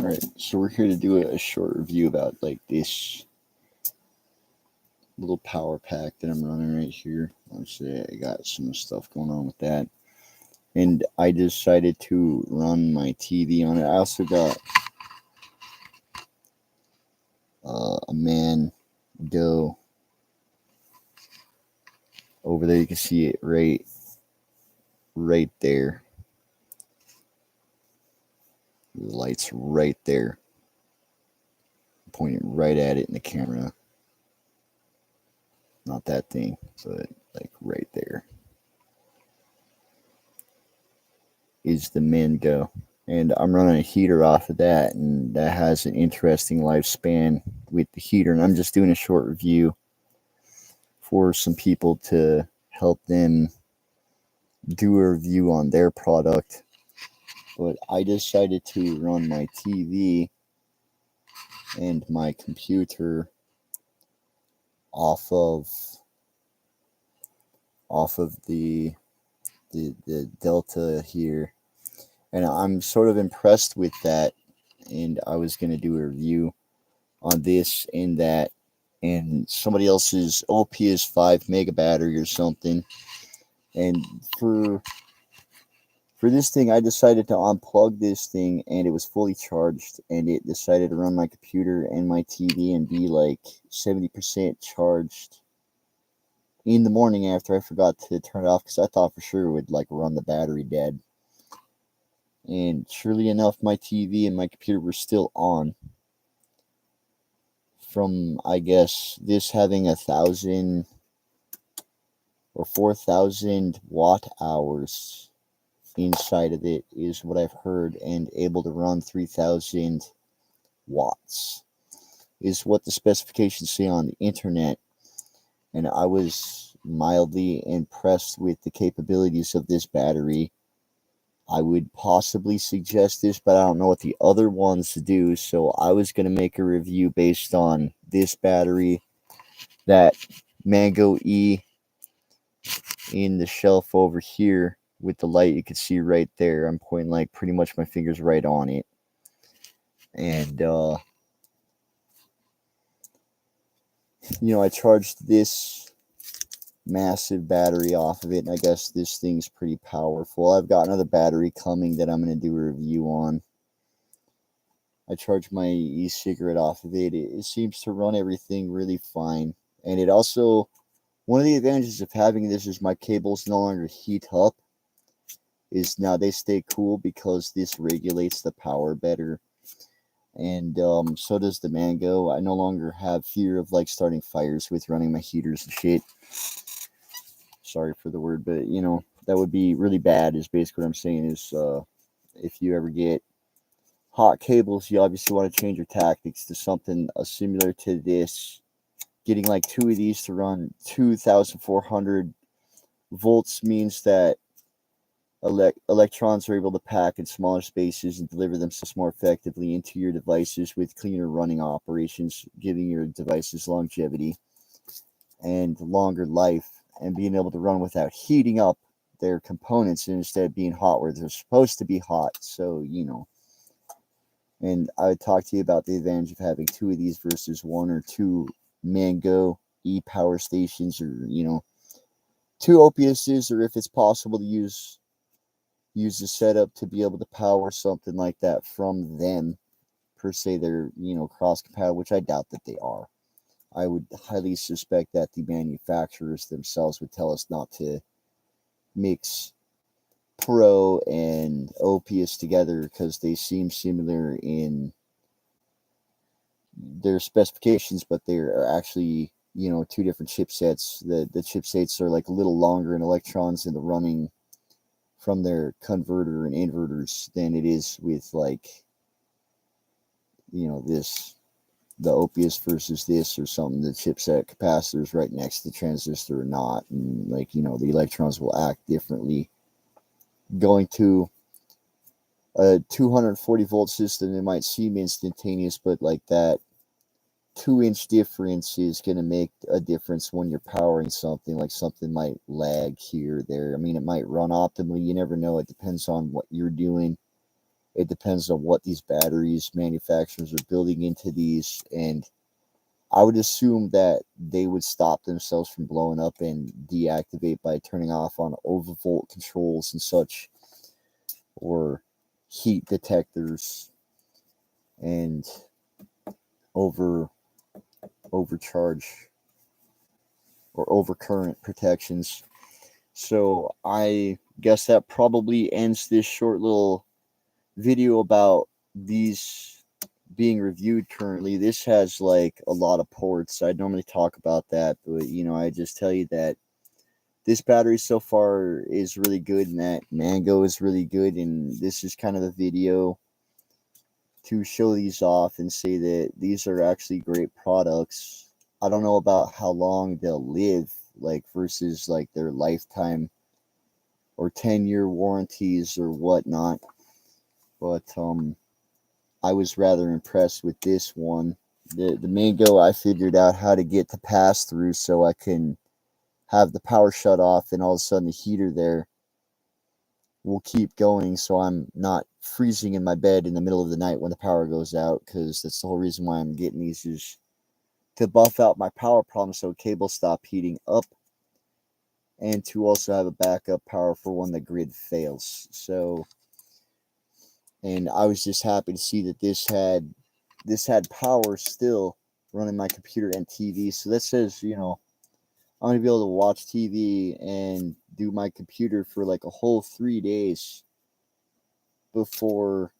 Alright, so we're here to do a short review about like this little power pack that I'm running right here. Obviously, I got some stuff going on with that, and I decided to run my TV on it. I also got a man go over there. You can see it right there. The light's right there. I'm pointing right at it in the camera. Not that thing, but like right there is the Mango. And I'm running a heater off of that, and that has an interesting lifespan with the heater. And I'm just doing a short review for some people to help them do a review on their product. But I decided to run my TV and my computer off of the Delta here, and I'm sort of impressed with that. And I was going to do a review on this and that, and somebody else's OPS 5 mega battery or something. And for this thing, I decided to unplug this thing, and it was fully charged, and it decided to run my computer and my TV and be like 70% charged in the morning after I forgot to turn it off, because I thought for sure it would like run the battery dead. And surely enough, my TV and my computer were still on from, I guess, this having 1,000 or 4,000 watt hours inside of it is what I've heard, and able to run 3,000 watts is what the specifications say on the internet. And I was mildly impressed with the capabilities of this battery. I would possibly suggest this, but I don't know what the other ones do, so I was going to make a review based on this battery, that Mango E in the shelf over here with the light you can see right there. I'm pointing like pretty much my fingers right on it. And I charged this massive battery off of it, and I guess this thing's pretty powerful. I've got another battery coming that I'm going to do a review on. I charged my e-cigarette off of it. It seems to run everything really fine. And it also, one of the advantages of having this is my cables no longer heat up, is now they stay cool because this regulates the power better. And so does the Mango. I no longer have fear of like starting fires with running my heaters and shit. Sorry for the word, but that would be really bad, is basically what I'm saying. Is if you ever get hot cables, you obviously want to change your tactics to something similar to this. Getting like 2 of these to run 2,400 volts means that electrons are able to pack in smaller spaces and deliver themselves more effectively into your devices with cleaner running operations, giving your devices longevity and longer life, and being able to run without heating up their components, and instead of being hot where they're supposed to be hot. So, and I would talk to you about the advantage of having 2 of these versus 1 or 2 Mango e-power stations, or 2 OPSs, or if it's possible to use the setup to be able to power something like that from them. Per se, they're cross compatible, which I doubt that they are. I would highly suspect that the manufacturers themselves would tell us not to mix Pro and OPS together, because they seem similar in their specifications, but they are actually 2 different chipsets. The chipsets are like a little longer in electrons in the running from their converter and inverters than it is with like the OPS versus this or something. The chipset capacitor is right next to the transistor or not, and like the electrons will act differently. Going to a 240 volt system, it might seem instantaneous, but like that 2-inch difference is going to make a difference when you're powering something. Like something might lag here or there. I mean, it might run optimally. You never know. It depends on what you're doing. It depends on what these batteries manufacturers are building into these, and I would assume that they would stop themselves from blowing up and deactivate by turning off on overvolt controls and such, or heat detectors and overcharge or overcurrent protections. So I guess that probably ends this short little video about these being reviewed currently. This has like a lot of ports. I normally talk about that, but I just tell you that this battery so far is really good and that mango is really good, and this is kind of a video to show these off and say that these are actually great products. I don't know about how long they'll live, like versus like their lifetime or 10-year warranties or whatnot, but I was rather impressed with this one. The mango, I figured out how to get to pass through so I can have the power shut off, and all of a sudden the heater there will keep going so I'm not freezing in my bed in the middle of the night when the power goes out, because that's the whole reason why I'm getting these, is to buff out my power problem so cables stop heating up, and to also have a backup power for when the grid fails. So, and I was just happy to see that this had power still running my computer and TV. So that says, I'm gonna be able to watch TV and do my computer for like a whole 3 days before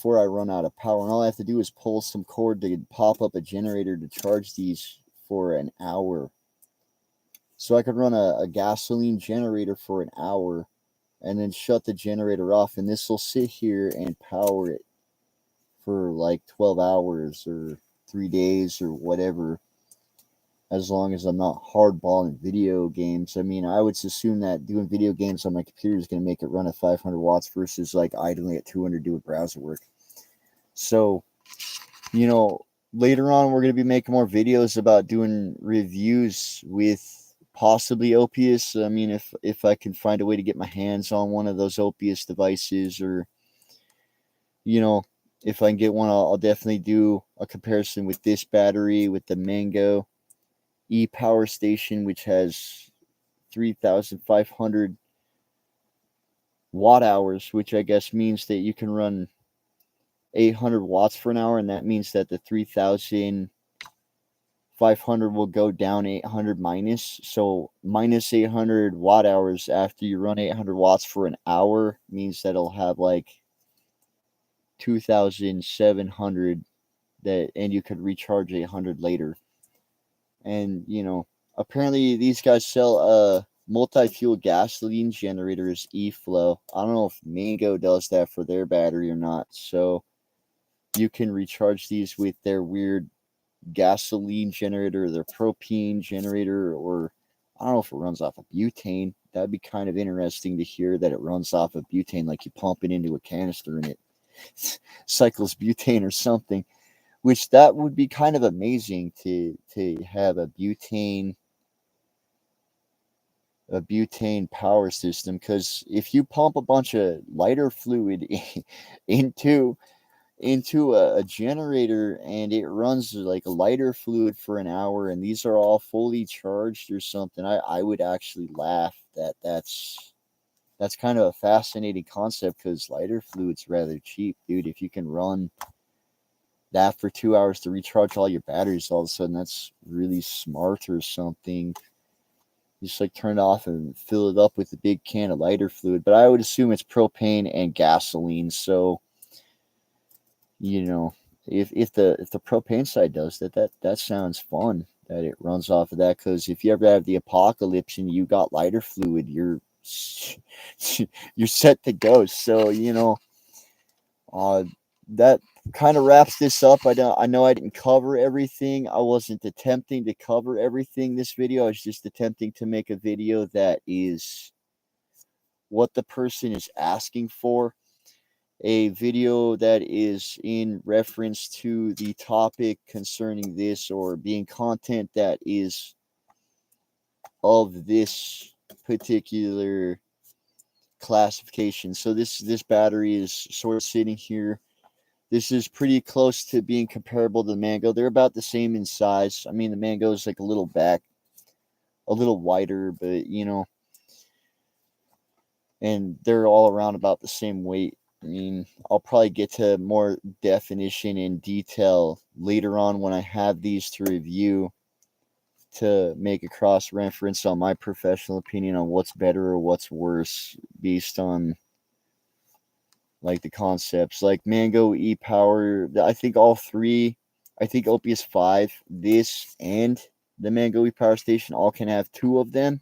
I run out of power. And all I have to do is pull some cord to pop up a generator to charge these for an hour. So I could run a gasoline generator for an hour and then shut the generator off, and this will sit here and power it for like 12 hours or 3 days or whatever, as long as I'm not hardballing video games. I mean, I would assume that doing video games on my computer is going to make it run at 500 watts versus like idling at 200 doing browser work. So, later on we're going to be making more videos about doing reviews with possibly Opius. I mean, if I can find a way to get my hands on one of those Opius devices, or if I can get one, I'll definitely do a comparison with this battery with the Mango E-Power Station, which has 3,500 watt hours, which I guess means that you can run 800 watts for an hour, and that means that the 3,500 will go down 800 minus. So minus 800 watt hours after you run 800 watts for an hour means that it'll have like 2,700, and you could recharge 800 later. And apparently these guys sell a multi-fuel gasoline generator as EFLOW. I don't know if Mango does that for their battery or not. So you can recharge these with their weird gasoline generator, their propane generator, or I don't know if it runs off of butane. That'd be kind of interesting to hear that it runs off of butane, like you pump it into a canister and it cycles butane or something, which that would be kind of amazing to have a butane power system, because if you pump a bunch of lighter fluid into a generator and it runs like a lighter fluid for an hour and these are all fully charged or something, I would actually laugh. That's kind of a fascinating concept, because lighter fluid's rather cheap, dude. If you can run that for 2 hours to recharge all your batteries, all of a sudden that's really smart or something. Just like turn it off and fill it up with a big can of lighter fluid. But I would assume it's propane and gasoline. So, if the propane side does that sounds fun, that it runs off of that. Because if you ever have the apocalypse and you got lighter fluid, you're set to go. So that kind of wraps this up. I know I didn't cover everything. I wasn't attempting to cover everything this video. I was just attempting to make a video that is what the person is asking for. A video that is in reference to the topic concerning this, or being content that is of this particular classification. So this battery is sort of sitting here. This is pretty close to being comparable to the mango. They're about the same in size. I mean, the mango is like a little wider, but and they're all around about the same weight. I mean, I'll probably get to more definition and detail later on when I have these to review, to make a cross reference on my professional opinion on what's better or what's worse based on like the concepts. Like Mango, E-Power, I think all three, I think Opus 5, this, and the Mango E-Power Station all can have two of them.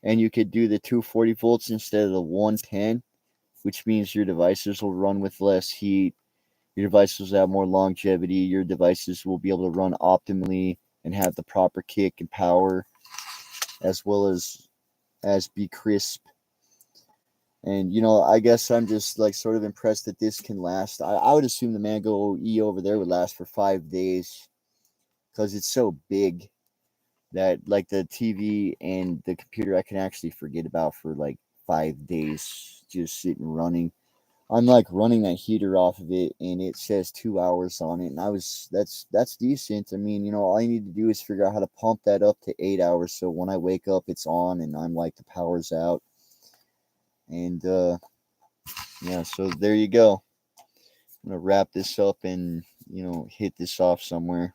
And you could do the 240 volts instead of the 110, which means your devices will run with less heat. Your devices will have more longevity. Your devices will be able to run optimally and have the proper kick and power, as well as be crisp. And I guess I'm just like sort of impressed that this can last. I would assume the Mango E over there would last for 5 days because it's so big that like the TV and the computer I can actually forget about for like 5 days just sitting running. I'm like running that heater off of it and it says 2 hours on it, and that's decent. I mean, all I need to do is figure out how to pump that up to 8 hours so when I wake up it's on and I'm like the power's out. And yeah, so there you go. I'm gonna wrap this up and hit this off somewhere.